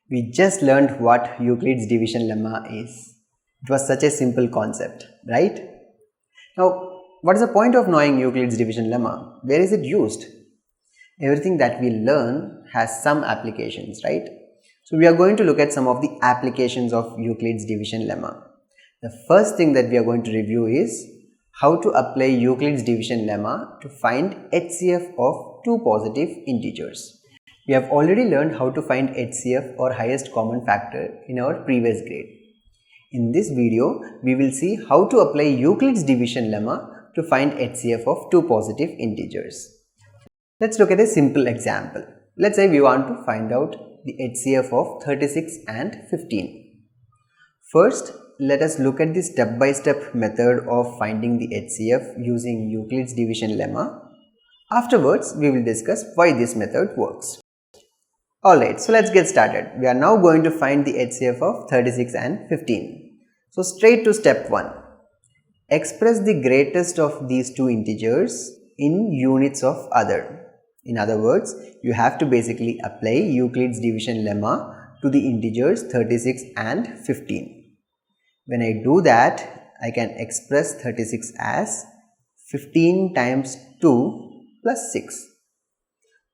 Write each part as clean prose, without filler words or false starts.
We just learned what Euclid's division lemma is. It was such a simple concept, right? Now, what is the point of knowing Euclid's division lemma? Where is it used? Everything that we learn has some applications, right? So we are going to look at some of the applications of Euclid's division lemma. The first thing that we are going to review is how to apply Euclid's division lemma to find HCF of two positive integers. We have already learned how to find HCF or highest common factor in our previous grade. In this video, we will see how to apply Euclid's division lemma to find HCF of two positive integers. Let's look at a simple example. Let's say we want to find out the HCF of 36 and 15. First, let us look at the step-by-step method of finding the HCF using Euclid's division lemma. Afterwards, we will discuss why this method works. Alright, so let's get started. We are now going to find the HCF of 36 and 15. So straight to step 1. Express the greatest of these two integers in units of other. In other words, you have to basically apply Euclid's division lemma to the integers 36 and 15. When I do that, I can express 36 as 15 times 2 plus 6.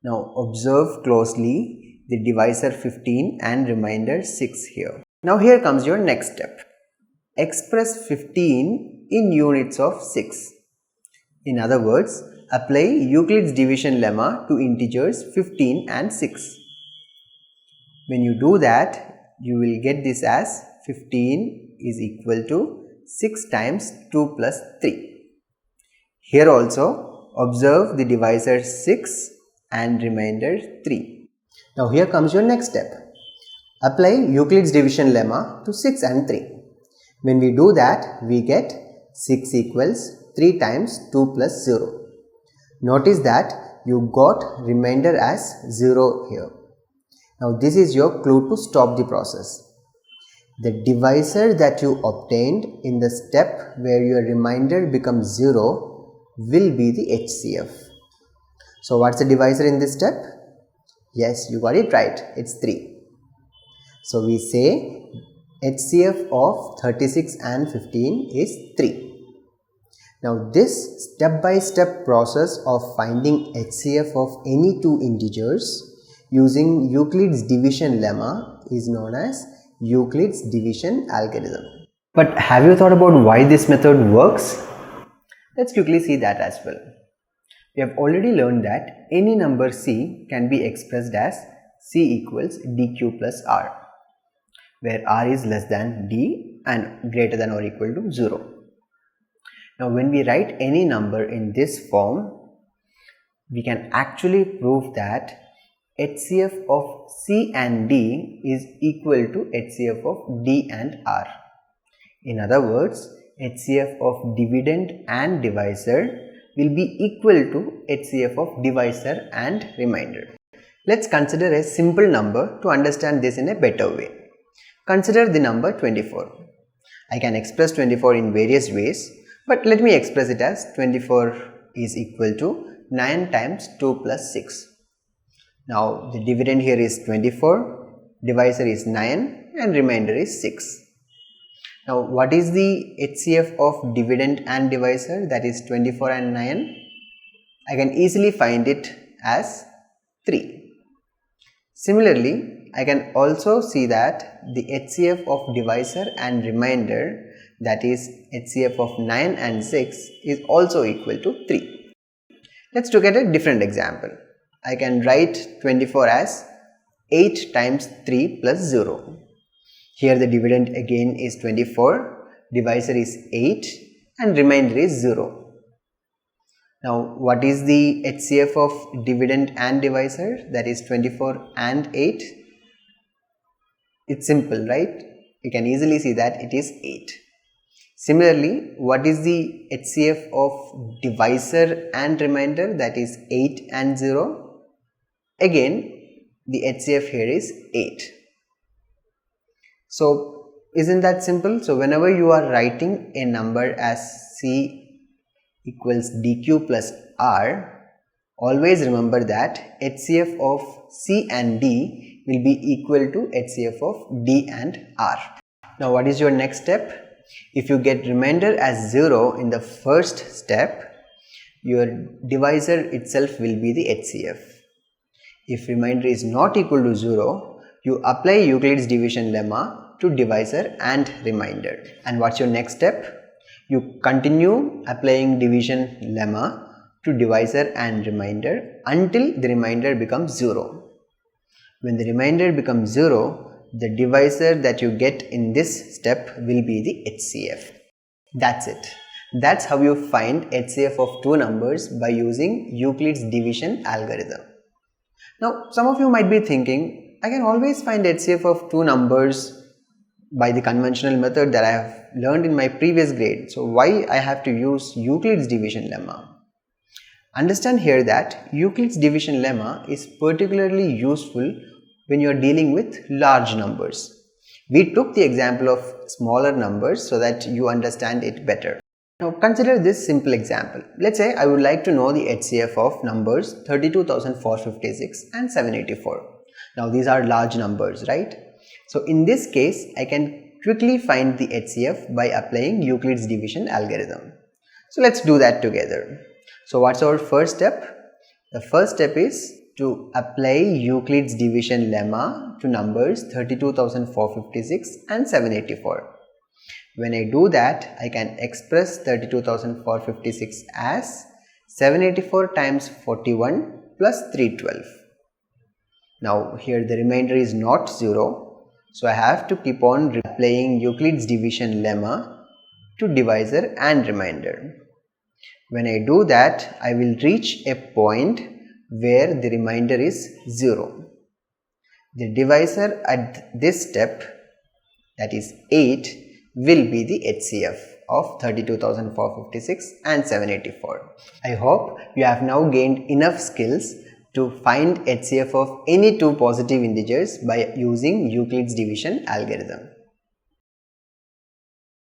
Now observe closely the divisor 15 and remainder 6 here. Now here comes your next step. Express 15 in units of 6. In other words, apply Euclid's division lemma to integers 15 and 6. When you do that, you will get this as 15 is equal to 6 times 2 plus 3. Here also, observe the divisor 6 and remainder 3. Now here comes your next step. Apply Euclid's division lemma to 6 and 3. When we do that, we get 6 equals 3 times 2 plus 0. Notice that you got remainder as 0 here. Now this is your clue to stop the process. The divisor that you obtained in the step where your remainder becomes 0 will be the HCF. So what's the divisor in this step? Yes, you got it right. It's 3. So we say HCF of 36 and 15 is 3. Now this step-by-step process of finding HCF of any two integers using Euclid's division lemma is known as Euclid's division algorithm. But have you thought about why this method works? Let's quickly see that as well. We have already learned that any number c can be expressed as c equals dq plus r, where r is less than d and greater than or equal to 0. Now when we write any number in this form, we can actually prove that HCF of c and d is equal to HCF of d and r. In other words, HCF of dividend and divisor will be equal to HCF of divisor and remainder. Let's consider a simple number to understand this in a better way. Consider the number 24. I can express 24 in various ways, but let me express it as 24 is equal to 9 times 2 plus 6. Now the dividend here is 24, divisor is 9 and remainder is 6. Now what is the HCF of dividend and divisor, that is 24 and 9? I can easily find it as 3. Similarly, I can also see that the HCF of divisor and remainder, that is HCF of 9 and 6, is also equal to 3. Let's look at a different example. I can write 24 as 8 times 3 plus 0. Here the dividend again is 24, divisor is 8 and remainder is 0. Now what is the HCF of dividend and divisor, that is 24 and 8? It's simple, right? You can easily see that it is 8. Similarly, what is the HCF of divisor and remainder, that is 8 and 0? Again, the HCF here is 8. So isn't that simple? So whenever you are writing a number as c equals dq plus r, always remember that HCF of c and d will be equal to HCF of D and R. Now what is your next step? If you get remainder as 0 in the first step, your divisor itself will be the HCF. If remainder is not equal to 0, you apply Euclid's division lemma to divisor and remainder. And what's your next step? You continue applying division lemma to divisor and remainder until the remainder becomes 0. When the remainder becomes 0, the divisor that you get in this step will be the HCF. That's it. That's how you find HCF of two numbers by using Euclid's division algorithm. Now, some of you might be thinking, I can always find HCF of two numbers by the conventional method that I have learned in my previous grade. So why I have to use Euclid's division lemma? Understand here that Euclid's division lemma is particularly useful when you are dealing with large numbers. We took the example of smaller numbers so that you understand it better. Now consider this simple example. Let's say I would like to know the HCF of numbers 32,456 and 784. Now these are large numbers, right? So in this case, I can quickly find the HCF by applying Euclid's division algorithm. So let's do that together. So what's our first step? The first step is to apply Euclid's division lemma to numbers 32,456 and 784. When I do that, I can express 32,456 as 784 times 41 plus 312. Now here the remainder is not 0, so I have to keep on applying Euclid's division lemma to divisor and remainder. When I do that, I will reach a point where the remainder is 0. The divisor at this step, that is 8, will be the HCF of 32,456 and 784. I hope you have now gained enough skills to find HCF of any two positive integers by using Euclid's division algorithm.